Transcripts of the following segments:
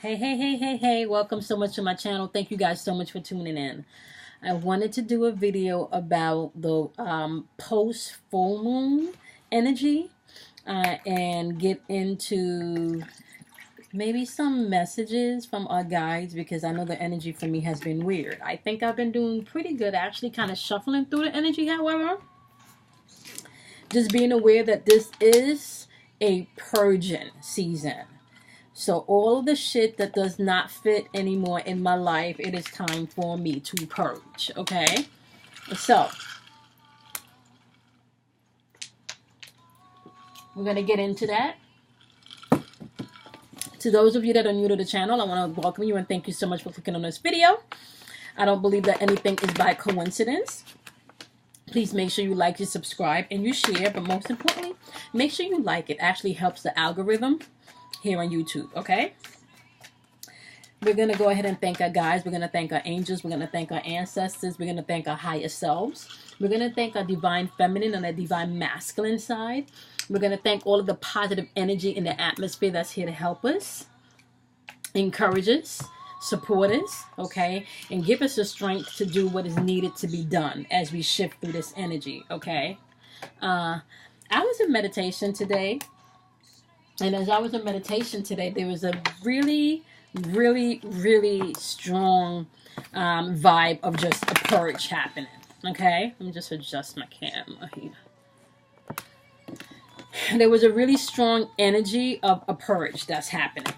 Hey, welcome so much to my channel. Thank you guys so much for tuning in. I wanted to do a video about the post full moon energy and get into maybe some messages from our guides, because I know the energy for me has been weird. I think I've been doing pretty good actually kind of shuffling through the energy. However, just being aware that this is a purging season. So all of the shit that does not fit anymore in my life, it is time for me to purge, okay? So, we're going to get into that. To those of you that are new to the channel, I want to welcome you and thank you so much for clicking on this video. I don't believe that anything is by coincidence. Please make sure you like, you subscribe, and you share. But most importantly, make sure you like. It actually helps the algorithm here on YouTube, okay? We're going to go ahead and thank our guides. We're going to thank our angels. We're going to thank our ancestors. We're going to thank our higher selves. We're going to thank our divine feminine and our divine masculine side. We're going to thank all of the positive energy in the atmosphere that's here to help us, encourage us, support us, okay? And give us the strength to do what is needed to be done as we shift through this energy, okay? I was in meditation today. And as I was in meditation today, there was a really strong vibe of just a purge happening. Okay, let me just adjust my camera here. There was a really strong energy of a purge that's happening.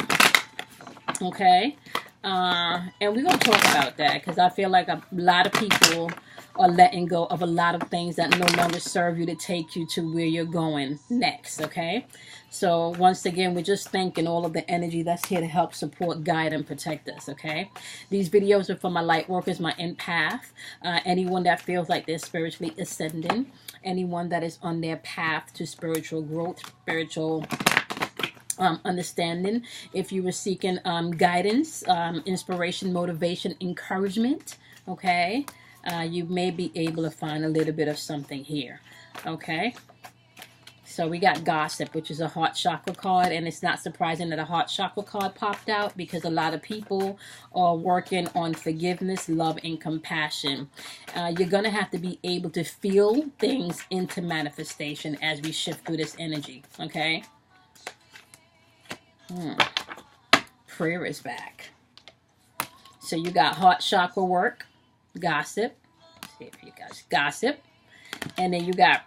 Okay, and we're gonna talk about that because I feel like a lot of people are letting go of a lot of things that no longer serve you to take you to where you're going next. Okay, so once again, we're just thanking all of the energy that's here to help support, guide, and protect us. Okay, these videos are for my light workers, my empath, anyone that feels like they're spiritually ascending, anyone that is on their path to spiritual growth, spiritual understanding. If you were seeking guidance, inspiration, motivation, encouragement, okay, you may be able to find a little bit of something here. Okay, so we got gossip, which is a heart chakra card, and it's not surprising that a heart chakra card popped out because a lot of people are working on forgiveness, love, and compassion. You're gonna have to be able to feel things into manifestation as we shift through this energy. Okay. Prayer is back. So you got heart chakra work, gossip. Let's see if you guys gossip, and then you got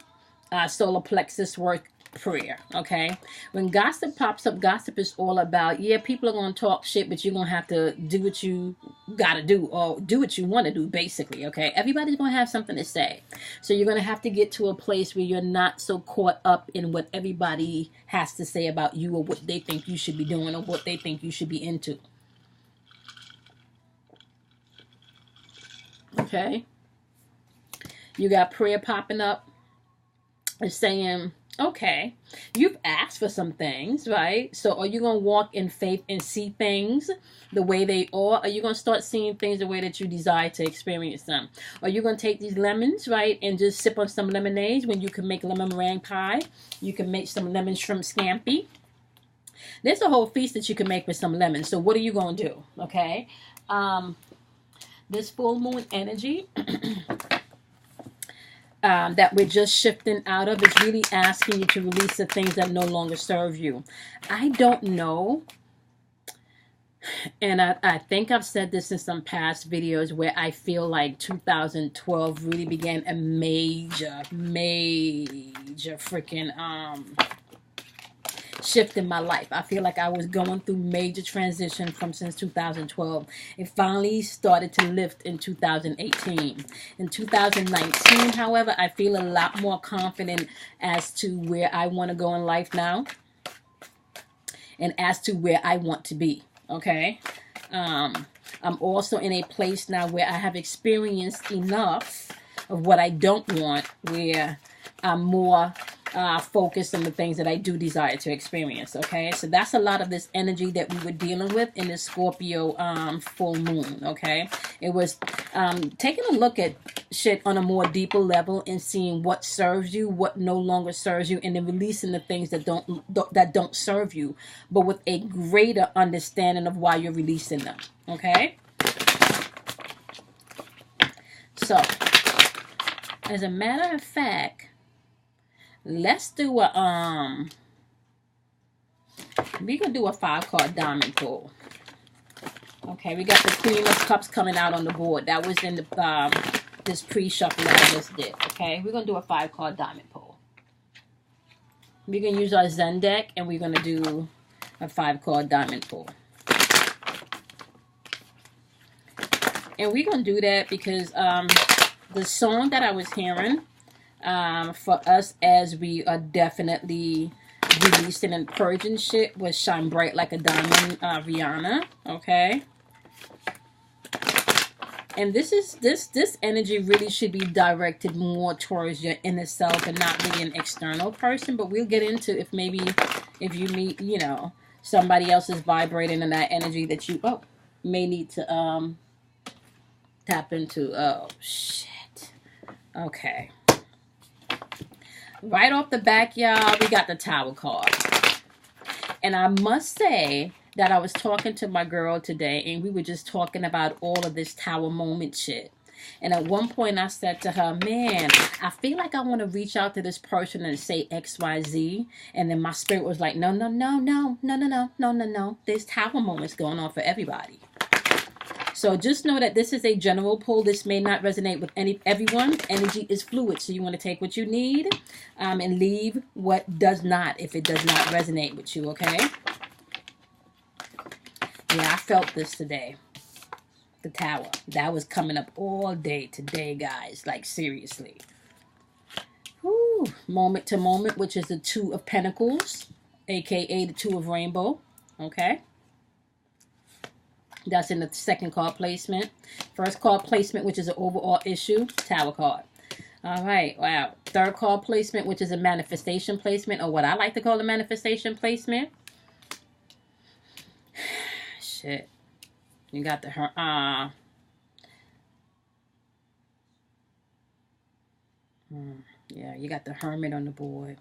solar plexus work, prayer. Okay, when gossip pops up, gossip is all about, yeah, people are gonna talk shit, but you're gonna have to do what you gotta do, or do what you want to do, basically. Okay, everybody's gonna have something to say, so you're gonna have to get to a place where you're not so caught up in what everybody has to say about you, or what they think you should be doing, or what they think you should be into. Okay, you got prayer popping up. It's saying, okay, you've asked for some things, right? So are you going to walk in faith and see things the way they are? Are you going to start seeing things the way that you desire to experience them? Are you going to take these lemons, right, and just sip on some lemonade when you can make lemon meringue pie? You can make some lemon shrimp scampi. There's a whole feast that you can make with some lemons. So what are you going to do, okay? This full moon energy that we're just shifting out of is really asking you to release the things that no longer serve you. I don't know, and I think I've said this in some past videos, where I feel like 2012 really began a major freaking shift in my life. I feel like I was going through major transition from since 2012. It finally started to lift in 2018. In 2019, however, I feel a lot more confident as to where I want to go in life now, and as to where I want to be. Okay, I'm also in a place now where I have experienced enough of what I don't want, where I'm more focus on the things that I do desire to experience. Okay, so that's a lot of this energy that we were dealing with in the Scorpio full moon. Okay, it was taking a look at shit on a more deeper level and seeing what serves you, what no longer serves you, and then releasing the things that don't serve you, but with a greater understanding of why you're releasing them. Okay, so as a matter of fact, let's do a we're gonna do a 5-card diamond pull. Okay, we got the Queen of Cups coming out on the board. That was in the this pre-shuffle that I just did. Okay, we're gonna do a 5-card diamond pull. We're gonna use our Zen deck and we're gonna do a 5-card diamond pull. And we're gonna do that because the song that I was hearing for us as we are definitely releasing and purging shit was Shine Bright Like a Diamond, Rihanna. Okay, and this energy really should be directed more towards your inner self and not really an external person. But we'll get into if you meet, you know, somebody else is vibrating in that energy that you may need to tap into. Oh shit. Okay. Right off the back, y'all, we got the Tower card. And I must say that I was talking to my girl today, and we were just talking about all of this Tower moment shit. And at one point, I said to her, man, I feel like I want to reach out to this person and say XYZ. And then my spirit was like, no, no, no, no, no, no, no, no, no, no. There's Tower moments going on for everybody. So just know that this is a general pull. This may not resonate with everyone. Energy is fluid, so you want to take what you need and leave what does not, if it does not resonate with you, okay? Yeah, I felt this today. The Tower. That was coming up all day today, guys. Like, seriously. Whew. Moment to moment, which is the Two of Pentacles, a.k.a. the Two of Rainbow, okay? That's in the second card placement. First card placement, which is an overall issue, Tower card. All right, wow. Third card placement, which is a manifestation placement, or what I like to call a manifestation placement. Shit. You got the yeah, you got the Hermit on the board.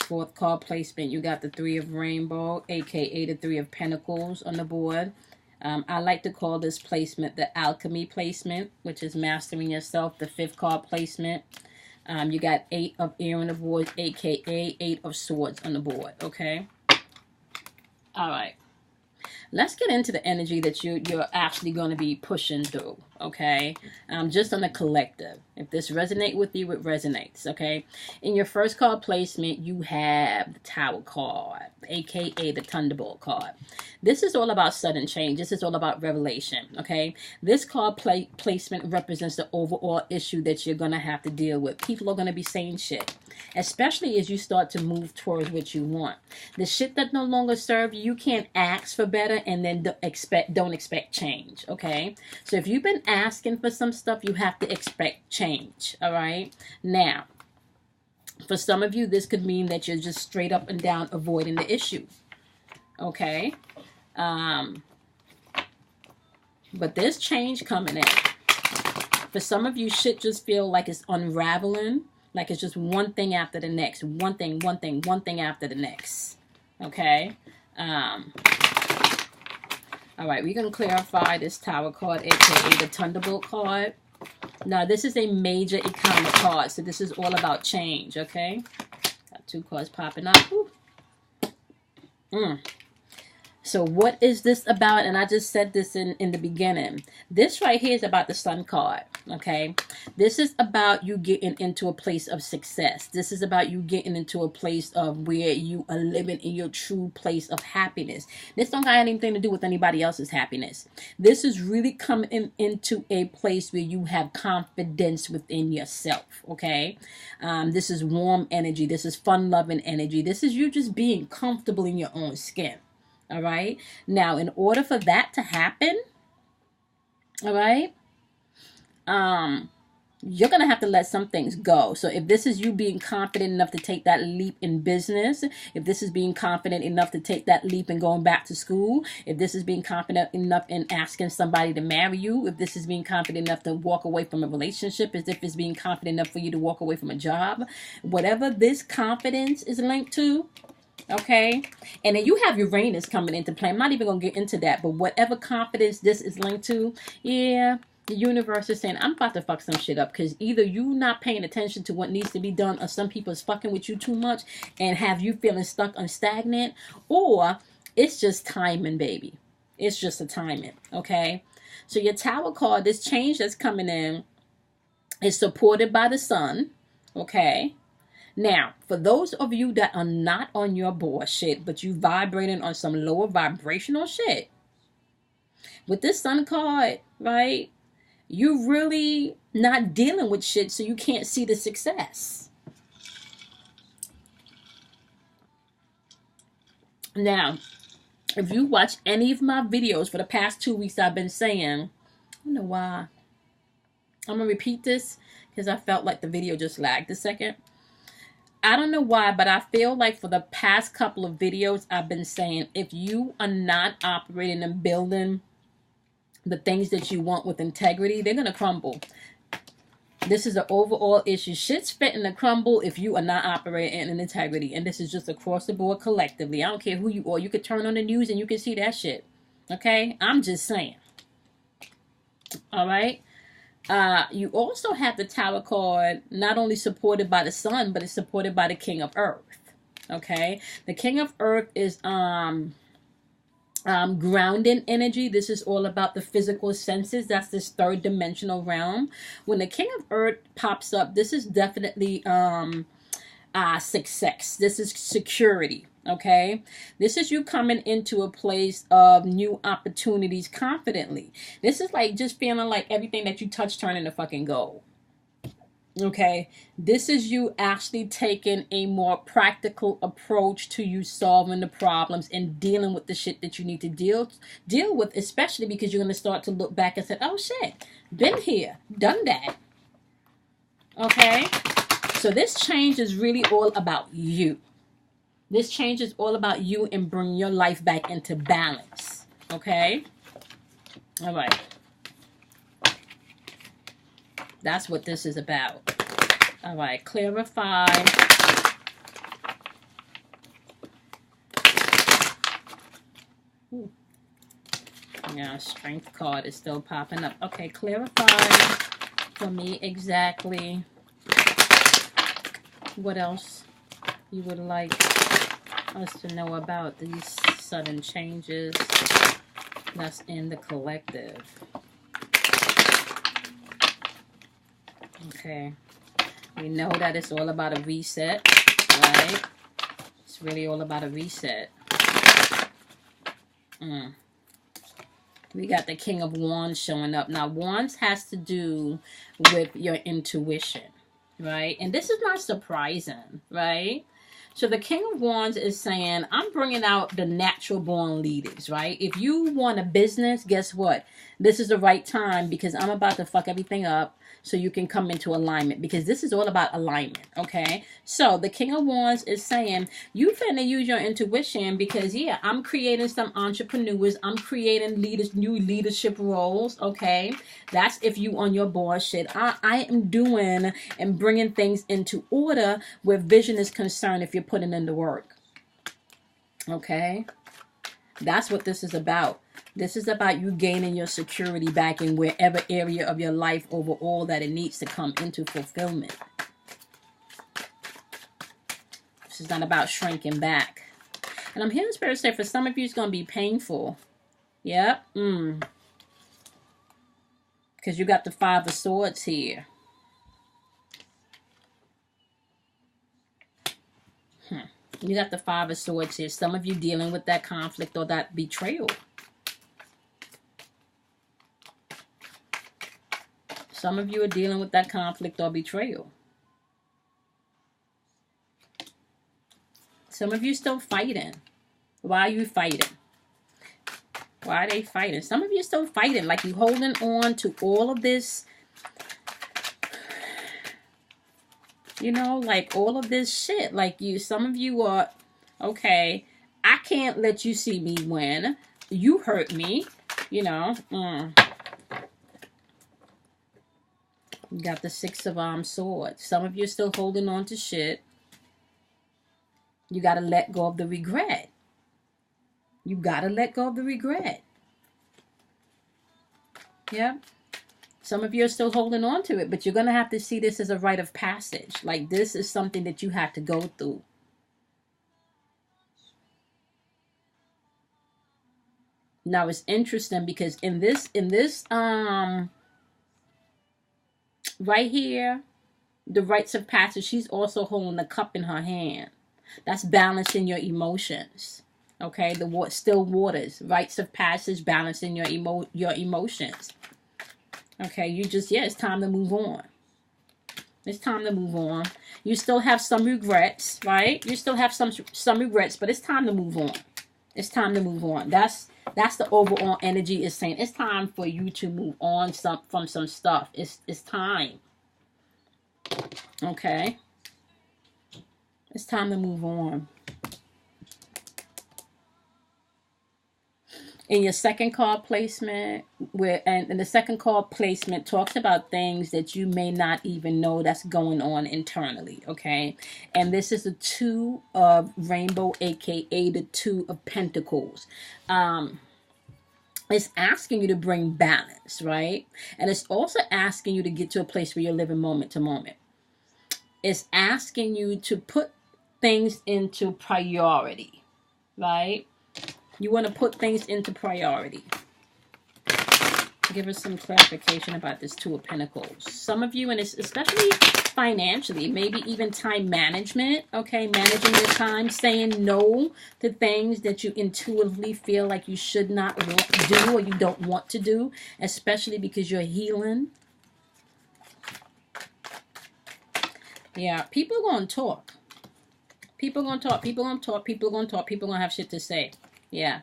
Fourth card placement, you got the Three of Rainbow, aka the Three of Pentacles on the board. I like to call this placement the Alchemy placement, which is mastering yourself. The fifth card placement, you got Eight of Air on the board, aka Eight of Swords on the board. Okay. All right. Let's get into the energy that you're actually going to be pushing through, okay? Just on the collective. If this resonates with you, it resonates, okay? In your first card placement, you have the Tower card, a.k.a. the Thunderbolt card. This is all about sudden change. This is all about revelation, okay? This card placement represents the overall issue that you're going to have to deal with. People are going to be saying shit, especially as you start to move towards what you want. The shit that no longer serves you, you can't ask for better and then don't expect change, okay? So if you've been asking for some stuff, you have to expect change, all right? Now, for some of you, this could mean that you're just straight up and down avoiding the issue, okay? But there's change coming in. For some of you, shit just feel like it's unraveling, like it's just one thing after the next, one thing after the next, okay? All right, we're going to clarify this Tower card, aka the Thunderbolt card. Now, this is a major economic card, so this is all about change, okay? Got two cards popping up. So what is this about? And I just said this in the beginning. This right here is about the Sun card, okay? This is about you getting into a place of success. This is about you getting into a place of where you are living in your true place of happiness. This don't got anything to do with anybody else's happiness. This is really coming into a place where you have confidence within yourself, okay? This is warm energy. This is fun-loving energy. This is you just being comfortable in your own skin. All right. Now, in order for that to happen, all right, you're going to have to let some things go. So if this is you being confident enough to take that leap in business, if this is being confident enough to take that leap in going back to school, if this is being confident enough in asking somebody to marry you, if this is being confident enough to walk away from a relationship, as if it's being confident enough for you to walk away from a job, whatever this confidence is linked to, okay? And then you have Uranus coming into play. I'm not even going to get into that, but whatever confidence this is linked to, yeah, the universe is saying, I'm about to fuck some shit up, because either you not paying attention to what needs to be done, or some people is fucking with you too much and have you feeling stuck and stagnant, or it's just timing, baby. It's just a timing, okay? So your Tower card, this change that's coming in, is supported by the sun, okay? Now, for those of you that are not on your bullshit, but you vibrating on some lower vibrational shit, with this sun card, right, you really not dealing with shit, so you can't see the success. Now, if you watch any of my videos for the past 2 weeks, I've been saying, I don't know why. I'm going to repeat this because I felt like the video just lagged a second. I don't know why, but I feel like for the past couple of videos, I've been saying, if you are not operating and building the things that you want with integrity, they're going to crumble. This is an overall issue. Shit's fitting to crumble if you are not operating in integrity. And this is just across the board collectively. I don't care who you are. You could turn on the news and you can see that shit. Okay? I'm just saying. All right? You also have the Tower card not only supported by the sun, but it's supported by the King of Earth. Okay? The King of Earth is grounding energy. This is all about the physical senses. That's this third dimensional realm. When the King of Earth pops up, this is definitely success. This is security. Okay, this is you coming into a place of new opportunities confidently. This is like just feeling like everything that you touch turning to fucking gold. Okay, this is you actually taking a more practical approach to you solving the problems and dealing with the shit that you need to deal with, especially because you're going to start to look back and say, oh shit, been here, done that. Okay, so this change is really all about you. This change is all about you and bring your life back into balance. Okay, all right. That's what this is about. All right, clarify. Ooh. Yeah, strength card is still popping up. Okay, clarify for me exactly what else you would like us to know about these sudden changes that's in the collective. Okay, we know that it's all about a reset, right? It's really all about a reset. We got the King of Wands showing up. Now, Wands has to do with your intuition, right? And this is not surprising, right? So the King of Wands is saying, I'm bringing out the natural born leaders, right? If you want a business, guess what? This is the right time because I'm about to fuck everything up so you can come into alignment, because this is all about alignment, okay? So the King of Wands is saying, you finna use your intuition because, yeah, I'm creating some entrepreneurs. I'm creating new leadership roles, okay? That's if you on your bullshit. I am doing and bringing things into order where vision is concerned if you're putting in the work, okay? That's what this is about. This is about you gaining your security back in wherever area of your life overall that it needs to come into fulfillment. This is not about shrinking back. And I'm hearing Spirit say for some of you it's going to be painful. Yep. Because you got the Five of Swords here. You got the Five of Swords here. Some of you dealing with that conflict or that betrayal. Some of you are dealing with that conflict or betrayal. Some of you still fighting. Why are you fighting? Why are they fighting? Some of you still fighting. Like you holding on to all of this You know, like all of this shit. Like some of you are, okay, I can't let you see me win. You hurt me, you know. You got the Six of Swords. Some of you are still holding on to shit. You got to let go of the regret. You got to let go of the regret. Yeah. Some of you are still holding on to it, but you're going to have to see this as a rite of passage. Like this is something that you have to go through. Now it's interesting because in this right here, the rites of passage, she's also holding a cup in her hand. That's balancing your emotions. Okay, the still waters, rites of passage, balancing your emotions. Okay, you just, yeah, it's time to move on. It's time to move on. You still have some regrets, right? You still have some regrets, but it's time to move on. It's time to move on. That's the overall energy is saying. It's time for you to move on from some stuff. It's time. Okay. It's time to move on. In your second card placement, and the second card placement talks about things that you may not even know that's going on internally, okay? And this is the Two of Rainbow, aka the Two of Pentacles. It's asking you to bring balance, right? And it's also asking you to get to a place where you're living moment to moment. It's asking you to put things into priority, right? You want to put things into priority. Give us some clarification about this Two of Pentacles. Some of you, and it's especially financially, maybe even time management, okay? Managing your time, saying no to things that you intuitively feel like you should not do or you don't want to do, especially because you're healing. Yeah, people are going to talk. People are going to talk. People are going to talk. People are going to talk. People are going to have shit to say. Yeah.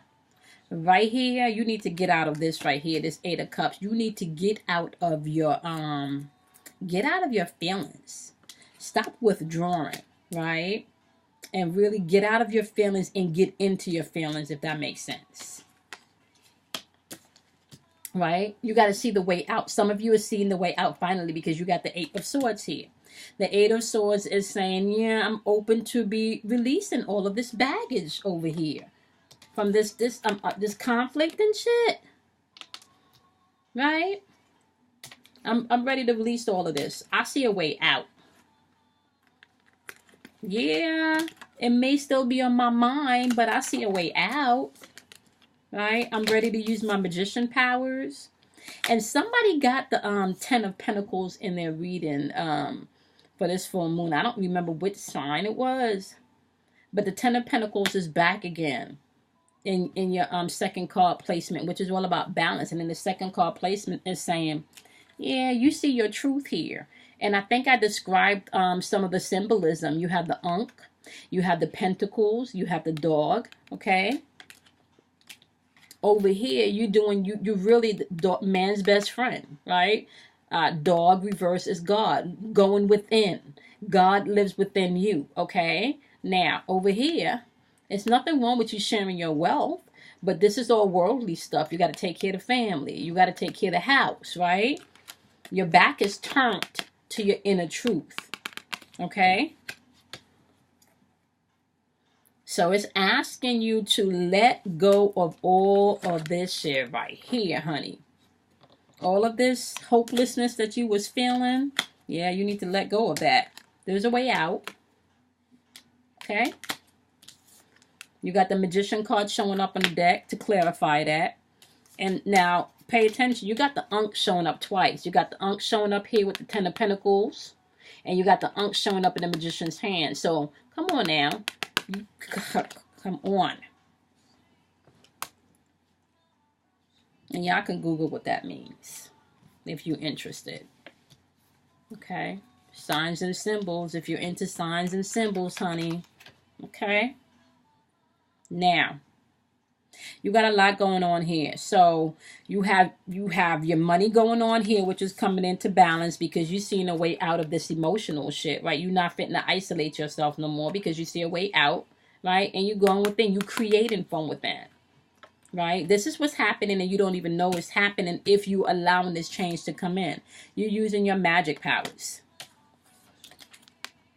Right here, you need to get out of this right here, this Eight of Cups. You need to get out of your feelings. Stop withdrawing, right? And really get out of your feelings and get into your feelings, if that makes sense. Right? You got to see the way out. Some of you are seeing the way out finally because you got the Eight of Swords here. The Eight of Swords is saying, yeah, I'm open to be releasing all of this baggage over here. From this conflict and shit, right? I'm ready to release all of this. I see a way out. Yeah, it may still be on my mind, but I see a way out, right? I'm ready to use my magician powers. And somebody got the Ten of Pentacles in their reading for this full moon. I don't remember which sign it was, but the Ten of Pentacles is back again. In your second card placement, which is all about balance. And then the second card placement is saying, yeah, you see your truth here. And I think I described some of the symbolism. You have the Ankh, you have the Pentacles, you have the dog, okay? Over here, you're really man's best friend, right? Dog reverse is God, going within. God lives within you, okay? Now, over here, it's nothing wrong with you sharing your wealth, but this is all worldly stuff. You got to take care of the family. You got to take care of the house, right? Your back is turned to your inner truth, okay? So it's asking you to let go of all of this shit right here, honey. All of this hopelessness that you was feeling, yeah, you need to let go of that. There's a way out, okay? You got the Magician card showing up on the deck to clarify that. And now, pay attention. You got the Ankh showing up twice. You got the Ankh showing up here with the Ten of Pentacles. And you got the Ankh showing up in the Magician's hand. So, come on now. Come on. And y'all can Google what that means if you're interested. Okay? Signs and symbols. If you're into signs and symbols, honey. Okay? Now, You got a lot going on here. So you have your money going on here, which is coming into balance because you're seeing a way out of this emotional shit, right? You're not fitting to isolate yourself no more because you see a way out, right? And you're going within. You creating from within, right? This is what's happening, and you don't even know it's happening if you allowing this change to come in. You're using your magic powers.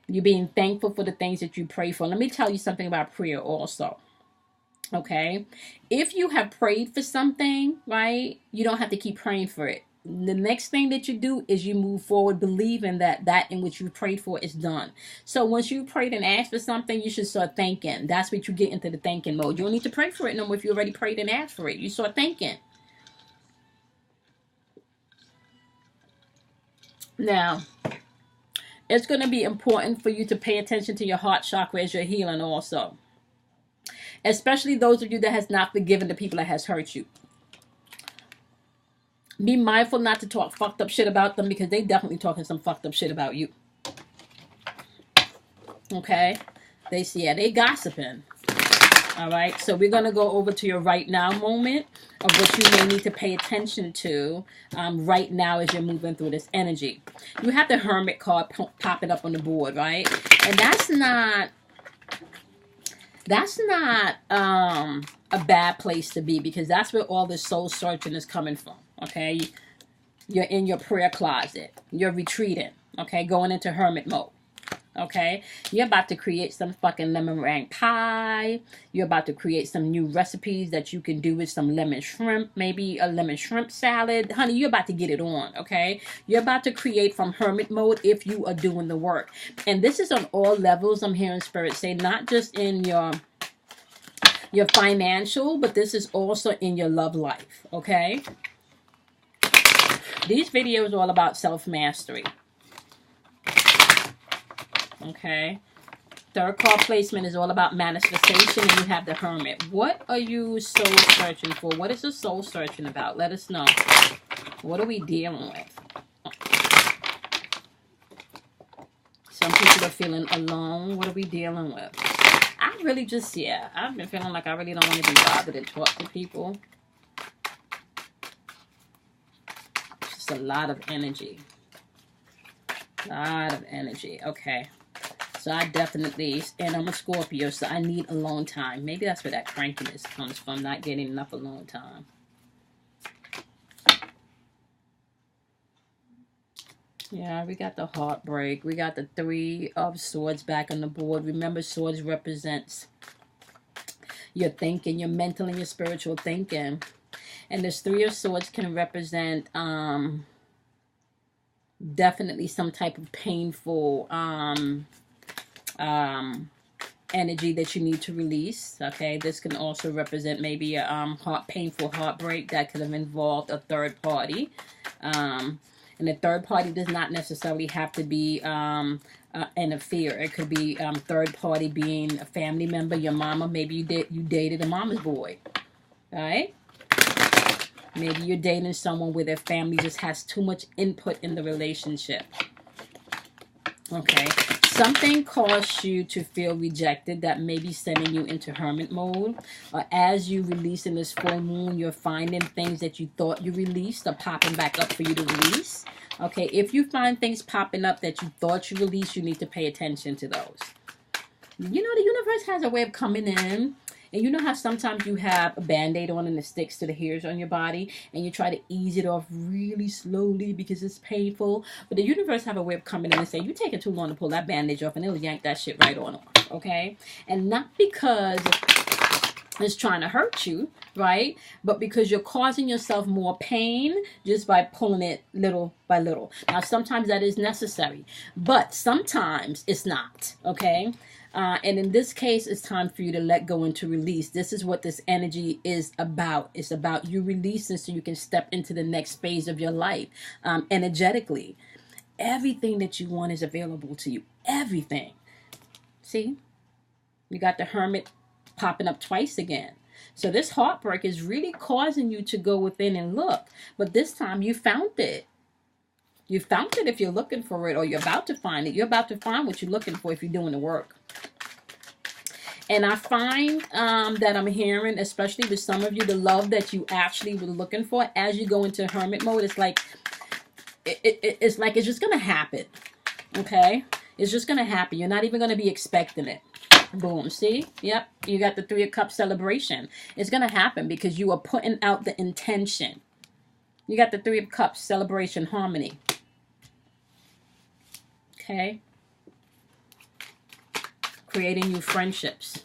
You're being thankful for the things that you pray for. Let me tell you something about prayer also. Okay, if you have prayed for something, right, you don't have to keep praying for it. The next thing that you do is you move forward believing that that in which you prayed for is done. So once you prayed and asked for something, you should start thanking. That's what you get into the thanking mode. You don't need to pray for it no more if you already prayed and asked for it. You start thanking. Now, it's going to be important for you to pay attention to your heart chakra as you're healing also. Especially those of you that has not forgiven the people that has hurt you. Be mindful not to talk fucked up shit about them because they definitely talking some fucked up shit about you. Okay? They gossiping. Alright? So we're going to go over to your right now moment of what you may need to pay attention to right now as you're moving through this energy. You have the Hermit card popping up on the board, right? And that's not a bad place to be because that's where all this soul searching is coming from. Okay, you're in your prayer closet, you're retreating, okay, going into hermit mode. Okay, you're about to create some fucking lemon meringue pie. You're about to create some new recipes that you can do with some lemon shrimp, maybe a lemon shrimp salad. Honey, you're about to get it on, okay? You're about to create from hermit mode if you are doing the work. And this is on all levels, I'm hearing Spirit say, not just in your financial, but this is also in your love life, okay? These videos are all about self-mastery. Okay. Third card placement is all about manifestation, and you have the Hermit. What are you soul searching for? What is the soul searching about? Let us know. What are we dealing with? Some people are feeling alone. What are we dealing with? I really just, I've been feeling like I really don't want to be bothered and talk to people. Just a lot of energy. Okay. So I definitely, and I'm a Scorpio, so I need alone time. Maybe that's where that crankiness comes from, not getting enough alone time. Yeah, we got the heartbreak. We got the Three of Swords back on the board. Remember, swords represents your thinking, your mental and your spiritual thinking. And this Three of Swords can represent definitely some type of painful energy that you need to release. Okay, this can also represent maybe a painful heartbreak that could have involved a third party. And the third party does not necessarily have to be an affair. It could be third party being a family member, your mama. Maybe you dated a mama's boy, right? Maybe you're dating someone where their family just has too much input in the relationship. Okay. Something caused you to feel rejected that may be sending you into hermit mode. As you release in this full moon, you're finding things that you thought you released are popping back up for you to release. Okay. If you find things popping up that you thought you released, you need to pay attention to those. You know, the universe has a way of coming in. And you know how sometimes you have a Band-Aid on and it sticks to the hairs on your body and you try to ease it off really slowly because it's painful. But the universe have a way of coming in and say, you're taking too long to pull that Band-Aid off, and it'll yank that shit right on off, okay? And not because it's trying to hurt you, right? But because you're causing yourself more pain just by pulling it little by little. Now, sometimes that is necessary, but sometimes it's not, okay? And in this case, it's time for you to let go and to release. This is what this energy is about. It's about you releasing so you can step into the next phase of your life energetically. Everything that you want is available to you. Everything. See? You got the Hermit popping up twice again. So this heartbreak is really causing you to go within and look. But this time you found it. You found it if you're looking for it, or you're about to find it. You're about to find what you're looking for if you're doing the work. And I find that I'm hearing, especially with some of you, the love that you actually were looking for as you go into hermit mode. It's like it's like it's just gonna happen. Okay, it's just gonna happen. You're not even gonna be expecting it. Boom. See? Yep. You got the Three of Cups celebration. It's gonna happen because you are putting out the intention. You got the Three of Cups celebration, harmony. Okay. Creating new friendships.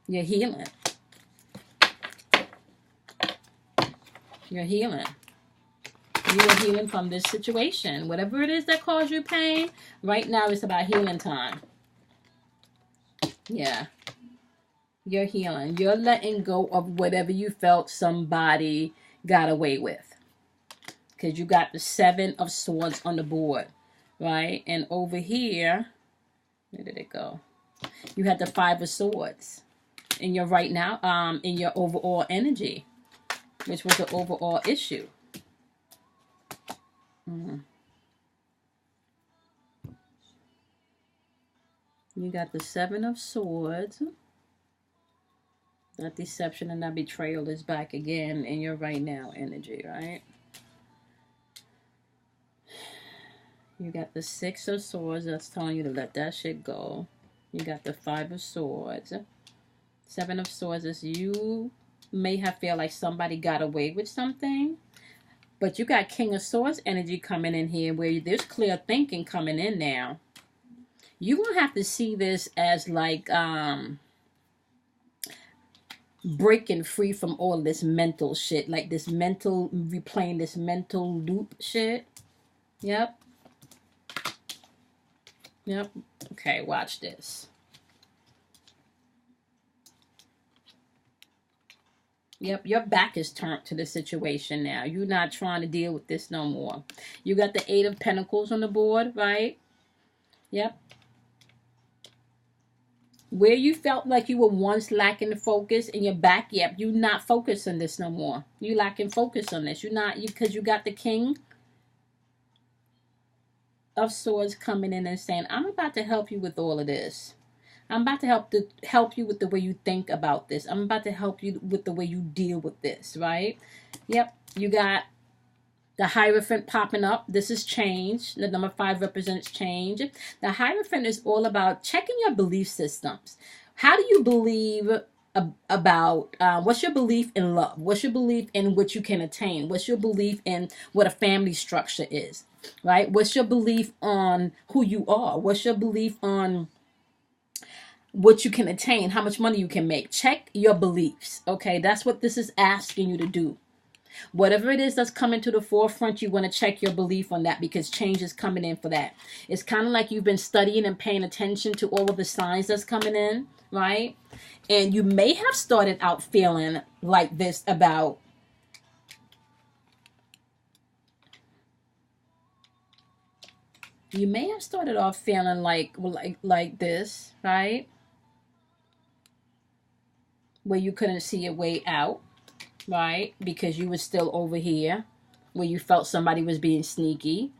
You're healing. You're healing. You are healing from this situation. Whatever it is that caused you pain, right now it's about healing time. Yeah. You're healing. You're letting go of whatever you felt somebody got away with. Because you got the Seven of Swords on the board. Right? And over here, where did it go? You had the Five of Swords. In your right now, in your overall energy. Which was the overall issue. You got the Seven of Swords. That deception and that betrayal is back again in your right now energy, right? You got the Six of Swords. That's telling you to let that shit go. You got the Five of Swords. Seven of Swords is you may have felt like somebody got away with something. But you got King of Swords energy coming in here where there's clear thinking coming in now. You're going to have to see this as like breaking free from all this mental shit. Like this mental, replaying this mental loop shit. Yep. Yep. Okay, watch this. Yep, your back is turned to the situation now. You're not trying to deal with this no more. You got the Eight of Pentacles on the board, right? Yep. Where you felt like you were once lacking focus in your back, yep, you're not focused on this no more. You lacking focus on this. You're not, because you got the King of Swords coming in and saying, I'm about to help you with all of this. I'm about to help you with the way you think about this. I'm about to help you with the way you deal with this, right? Yep, you got the Hierophant popping up. This is change. The number 5 represents change. The Hierophant is all about checking your belief systems. How do you believe about, what's your belief in love? What's your belief in what you can attain? What's your belief in what a family structure is, right? What's your belief on who you are? What's your belief on what you can attain, how much money you can make? Check your beliefs, okay? That's what this is asking you to do. Whatever it is that's coming to the forefront, you want to check your belief on that because change is coming in for that. It's kind of like you've been studying and paying attention to all of the signs that's coming in, right? And you may have started out feeling like this about you may have started off feeling like this, right? Where you couldn't see a way out, right? Because you were still over here where you felt somebody was being sneaky.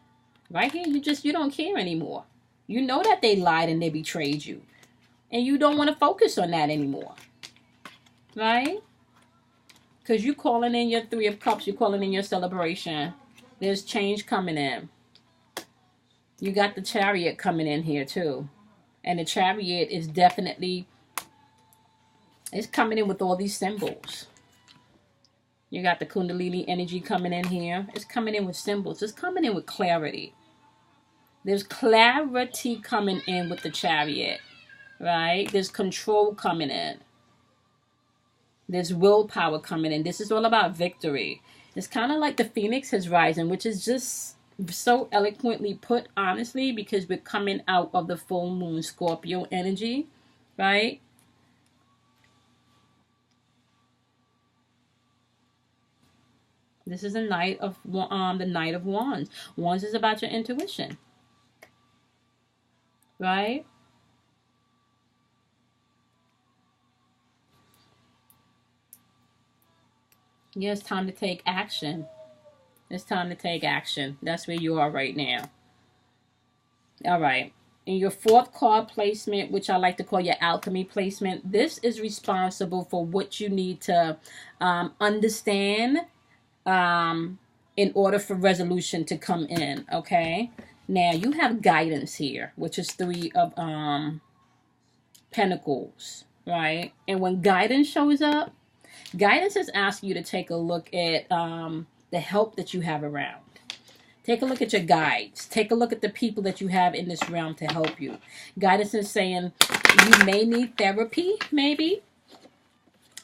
Right here, you don't care anymore. You know that they lied and they betrayed you. And you don't want to focus on that anymore. Right? Because you calling in your Three of Cups, you're calling in your celebration. There's change coming in. You got the Chariot coming in here too. And the Chariot is definitely, it's coming in with all these symbols. You got the Kundalini energy coming in here. It's coming in with symbols. It's coming in with clarity. There's clarity coming in with the Chariot, right? There's control coming in. There's willpower coming in. This is all about victory. It's kind of like the Phoenix has risen, which is just so eloquently put, honestly, because we're coming out of the full moon Scorpio energy, right? This is the Knight of Wands. Wands is about your intuition. Right? Yeah, it's time to take action. It's time to take action. That's where you are right now. All right. In your fourth card placement, which I like to call your alchemy placement, this is responsible for what you need to understand in order for resolution to come in, okay? Now, you have guidance here, which is 3 of Pentacles, right? And when guidance shows up, guidance is asking you to take a look at the help that you have around. Take a look at your guides. Take a look at the people that you have in this realm to help you. Guidance is saying you may need therapy, maybe,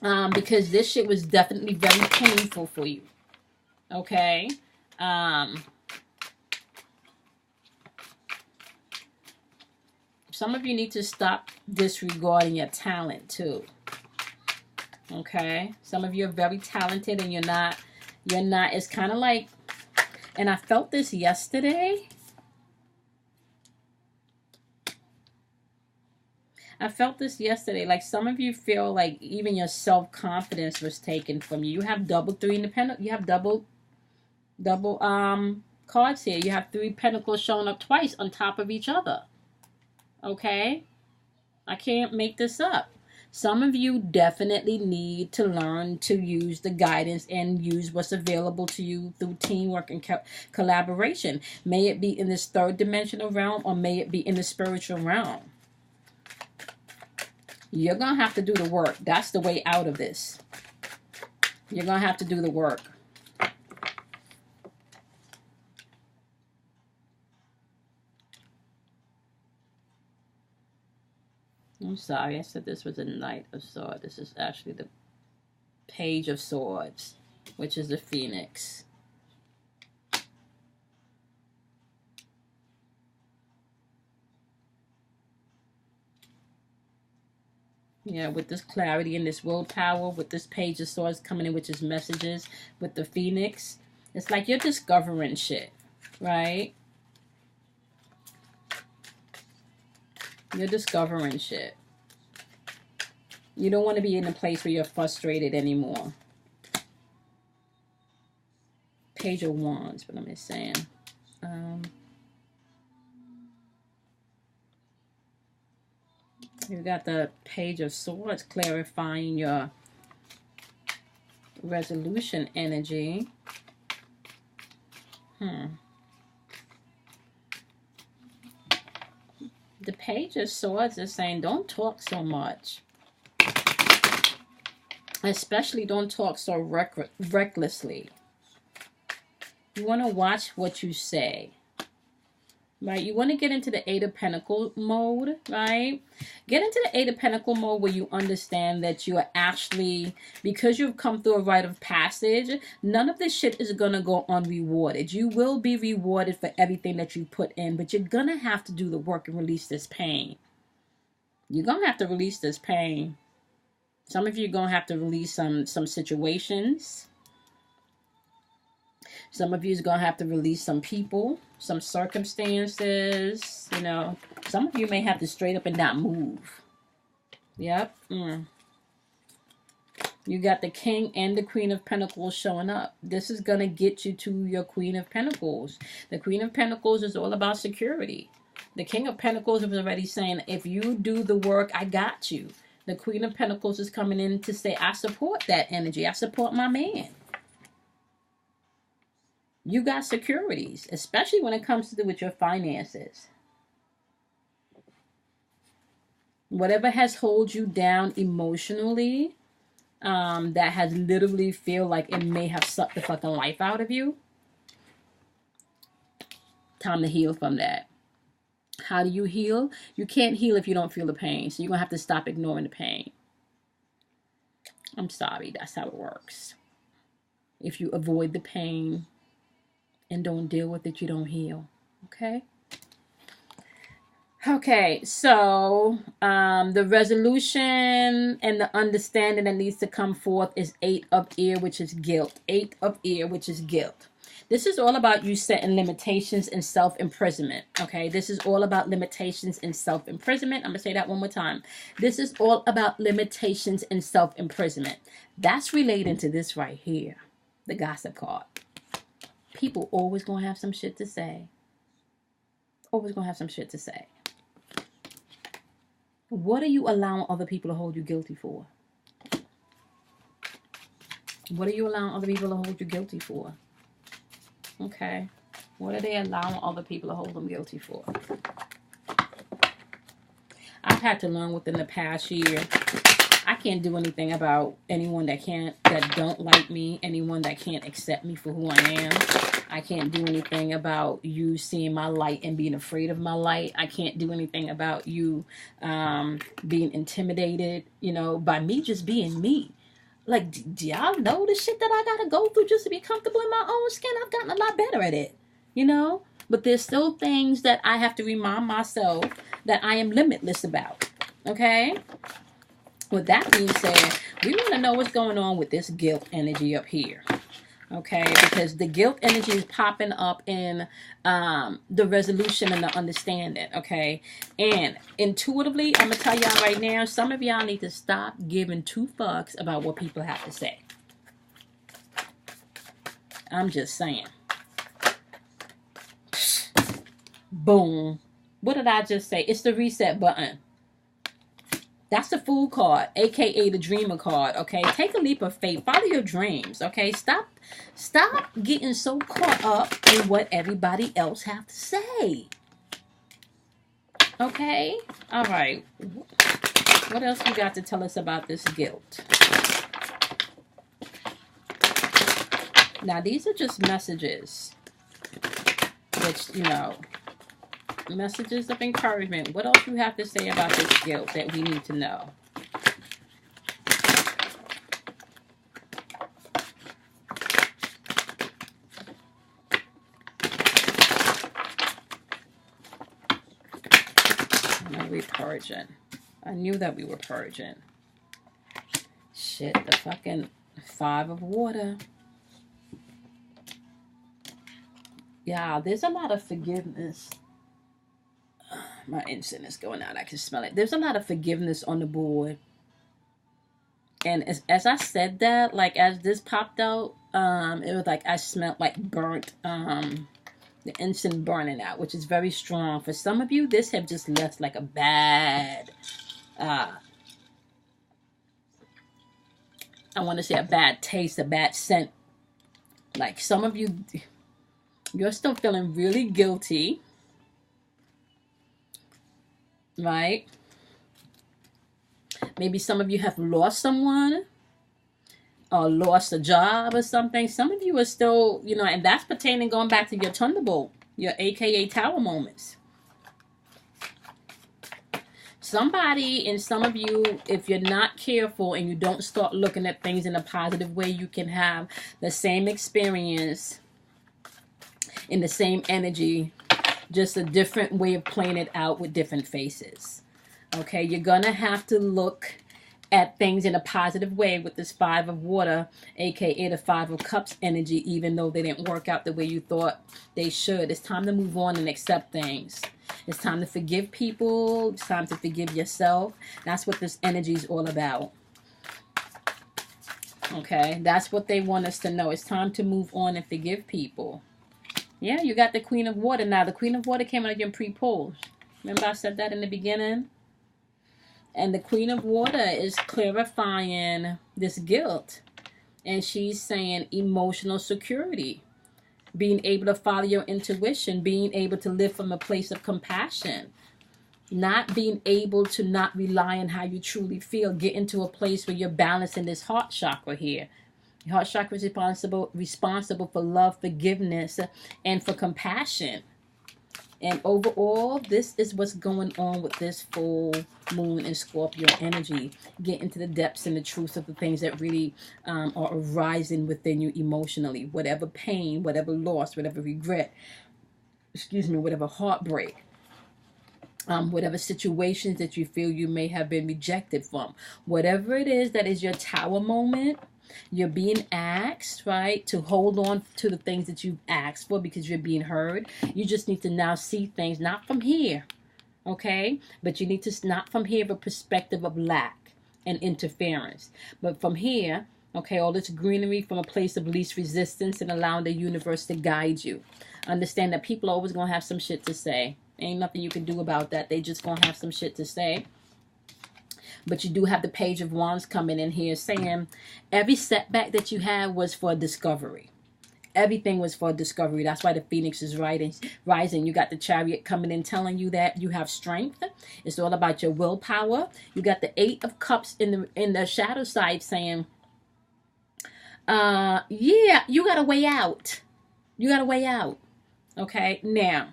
because this shit was definitely very painful for you. Okay? Some of you need to stop disregarding your talent, too. Okay? Some of you are very talented and you're not, it's kind of like, and I felt this yesterday. Like some of you feel like even your self-confidence was taken from you. You have double 3 independent. You have double cards here. You have 3 pentacles showing up twice on top of each other. Okay? I can't make this up. Some of you definitely need to learn to use the guidance and use what's available to you through teamwork and collaboration. May it be in this 3rd dimensional realm or may it be in the spiritual realm. You're going to have to do the work. That's the way out of this. You're going to have to do the work. I'm sorry, I said this was a Knight of Swords. This is actually the Page of Swords, which is the Phoenix. Yeah, with this clarity and this willpower, with this Page of Swords coming in, which is messages, with the Phoenix, it's like you're discovering shit, right? You're discovering shit. You don't want to be in a place where you're frustrated anymore. Page of Wands, but I'm just saying. You got the Page of Swords clarifying your resolution energy. The Page of Swords is saying don't talk so much. Especially don't talk so recklessly. You want to watch what you say. Right? You want to get into the 8 of Pentacles mode, right? Get into the 8 of Pentacles mode where you understand that you are actually, because you've come through a rite of passage, none of this shit is going to go unrewarded. You will be rewarded for everything that you put in, but you're going to have to do the work and release this pain. You're going to have to release this pain. Some of you are going to have to release some situations. Some of you is going to have to release some people, some circumstances, you know. Some of you may have to straight up and not move. Yep. You got the King and the Queen of Pentacles showing up. This is going to get you to your Queen of Pentacles. The Queen of Pentacles is all about security. The King of Pentacles was already saying, if you do the work, I got you. The Queen of Pentacles is coming in to say, I support that energy. I support my man. You got securities, especially when it comes to do with your finances. Whatever has held you down emotionally, that has literally feel like it may have sucked the fucking life out of you. Time to heal from that. How do you heal? You can't heal if you don't feel the pain. So you're going to have to stop ignoring the pain. I'm sorry. That's how it works. If you avoid the pain and don't deal with it, you don't heal. Okay? Okay, so the resolution and the understanding that needs to come forth is 8 of Air, which is guilt. 8 of Air, which is guilt. This is all about you setting limitations and self-imprisonment, okay? This is all about limitations and self-imprisonment. I'm going to say that one more time. This is all about limitations and self-imprisonment. That's relating to this right here, the gossip card. People always going to have some shit to say. Always going to have some shit to say. What are you allowing other people to hold you guilty for? What are you allowing other people to hold you guilty for? Okay. What are they allowing other people to hold them guilty for? I've had to learn within the past year, I can't do anything about anyone that don't like me, anyone that can't accept me for who I am. I can't do anything about you seeing my light and being afraid of my light. I can't do anything about you being intimidated, you know, by me just being me. Like, do y'all know the shit that I gotta go through just to be comfortable in my own skin? I've gotten a lot better at it, you know? But there's still things that I have to remind myself that I am limitless about, okay? With that being said, we want to know what's going on with this guilt energy up here, okay? Because the guilt energy is popping up in the resolution and the understanding, okay? And intuitively, I'm going to tell y'all right now, some of y'all need to stop giving two fucks about what people have to say. I'm just saying. Boom. What did I just say? It's the reset button. That's the Fool card, aka the Dreamer card, okay? Take a leap of faith. Follow your dreams, okay? Stop getting so caught up in what everybody else have to say. Okay? All right. What else you got to tell us about this guilt? Now, these are just messages. Which, you know, messages of encouragement. What else you have to say about this guilt that we need to know? We're purging. I knew that we were purging. Shit, the fucking 5 of water. Yeah, there's a lot of forgiveness. My incense is going out. I can smell it. There's a lot of forgiveness on the board. And as I said that, like as this popped out, it was like I smelled like burnt, the incense burning out, which is very strong. For some of you, this have just left like a bad, I want to say a bad taste, a bad scent. Like some of you, you're still feeling really guilty, right? Maybe some of you have lost someone or lost a job or something. Some of you are still, you know, and that's pertaining going back to your Thunderbolt, your AKA Tower moments. Somebody, and some of you, if you're not careful and you don't start looking at things in a positive way, you can have the same experience in the same energy, just a different way of playing it out with different faces. Okay, you're gonna have to look at things in a positive way with this 5 of water, aka the 5 of cups energy, even though they didn't work out the way you thought they should. It's time to move on and accept things. It's time to forgive people. It's time to forgive yourself. That's what this energy is all about. Okay, that's what they want us to know. It's time to move on and forgive people. Yeah, you got the Queen of Water. Now, the Queen of Water came out of your pre-pulls. Remember I said that in the beginning? And the Queen of Water is clarifying this guilt. And she's saying emotional security. Being able to follow your intuition. Being able to live from a place of compassion. Not being able to not rely on how you truly feel. Get into a place where you're balancing this heart chakra here. Your heart chakra is responsible for love, forgiveness, and for compassion. And overall, this is what's going on with this full moon in Scorpio energy. Get into the depths and the truth of the things that really are arising within you emotionally. Whatever pain, whatever loss, whatever regret, whatever heartbreak. Whatever situations that you feel you may have been rejected from. Whatever it is that is your tower moment, you're being asked, right, to hold on to the things that you've asked for because you're being heard. You just need to now see things, not from here, okay? But you need to, not from here, a perspective of lack and interference. But from here, okay, all this greenery from a place of least resistance and allowing the universe to guide you. Understand that people are always going to have some shit to say. Ain't nothing you can do about that. They just going to have some shit to say. But you do have the Page of Wands coming in here saying every setback that you had was for discovery. Everything was for discovery. That's why the Phoenix is rising. You got the Chariot coming in telling you that you have strength. It's all about your willpower. You got the Eight of Cups in the shadow side saying, yeah, you got a way out. You got a way out. Okay, now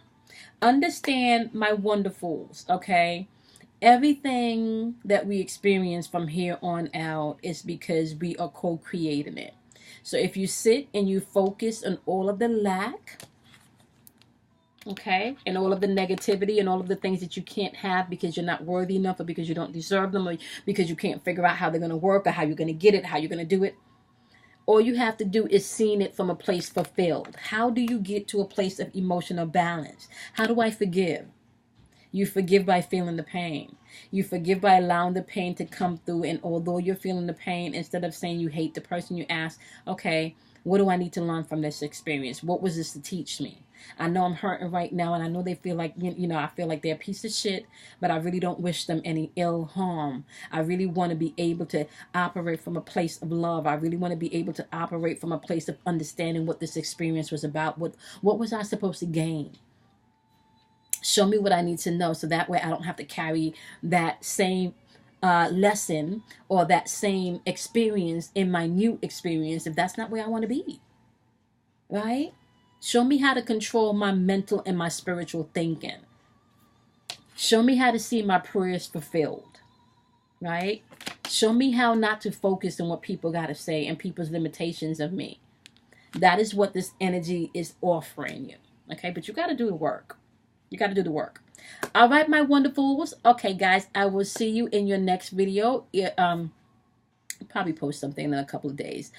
understand, my wonderfuls. Okay, everything that we experience from here on out is because we are co-creating it. So if you sit and you focus on all of the lack, okay, and all of the negativity and all of the things that you can't have because you're not worthy enough, or because you don't deserve them, or because you can't figure out how they're going to work, or how you're going to get it, how you're going to do it, all you have to do is seeing it from a place fulfilled. How do you get to a place of emotional balance? How do I forgive? You forgive by feeling the pain. You forgive by allowing the pain to come through. And although you're feeling the pain, instead of saying you hate the person, you ask, okay, what do I need to learn from this experience? What was this to teach me? I know I'm hurting right now, and I know they feel like, I feel like they're a piece of shit, but I really don't wish them any ill harm. I really want to be able to operate from a place of love. I really want to be able to operate from a place of understanding what this experience was about. What was I supposed to gain? Show me what I need to know, so that way I don't have to carry that same lesson or that same experience in my new experience if that's not where I want to be. Right? Show me how to control my mental and my spiritual thinking. Show me how to see my prayers fulfilled. Right? Show me how not to focus on what people got to say and people's limitations of me. That is what this energy is offering you. Okay? But you got to do the work. You got to do the work. All right, my wonderfuls. Okay, guys, I will see you in your next video. I'll probably post something in a couple of days.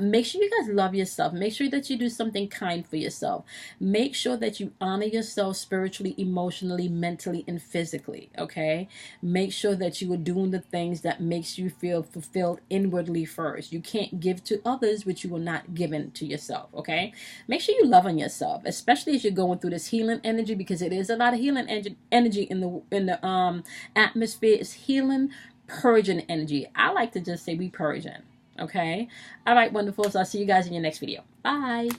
Make sure you guys love yourself. Make sure that you do something kind for yourself. Make sure that you honor yourself spiritually, emotionally, mentally, and physically. Okay? Make sure that you are doing the things that makes you feel fulfilled inwardly first. You can't give to others what you will not given to yourself. Okay? Make sure you love on yourself, especially as you're going through this healing energy, because it is a lot of healing energy in the atmosphere. It's healing, purging energy. I like to just say we purging. Okay? All right, wonderful. So I'll see you guys in your next video. Bye.